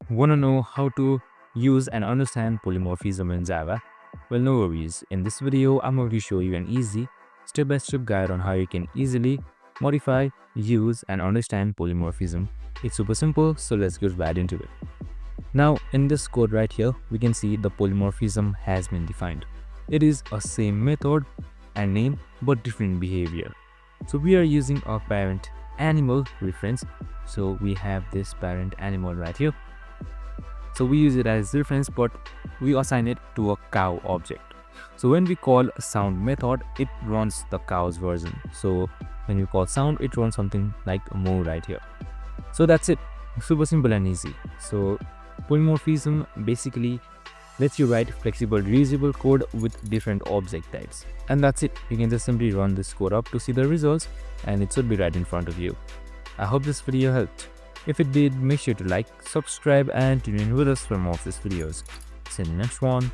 Want to know how to use and understand polymorphism in Java? Well, no worries. In this video, I'm going to show you an easy step-by-step guide on how you can easily modify, use, and understand polymorphism. It's super simple, so let's get right into it. Now, in this code right here, we can see the polymorphism has been defined. It is a same method and name, but different behavior. So we are using our parent animal reference. So we have this parent animal right here. So we use it as reference, but we assign it to a cow object. So when we call sound method, it runs the cow's version. So when you call sound, it runs something like a moo right here. So that's it. Super simple and easy. So polymorphism basically lets you write flexible reusable code with different object types. And that's it. You can just simply run this code up to see the results, and it should be right in front of you. I hope this video helped. If it did, make sure to like, subscribe, and tune in with us for more of these videos. See you in the next one.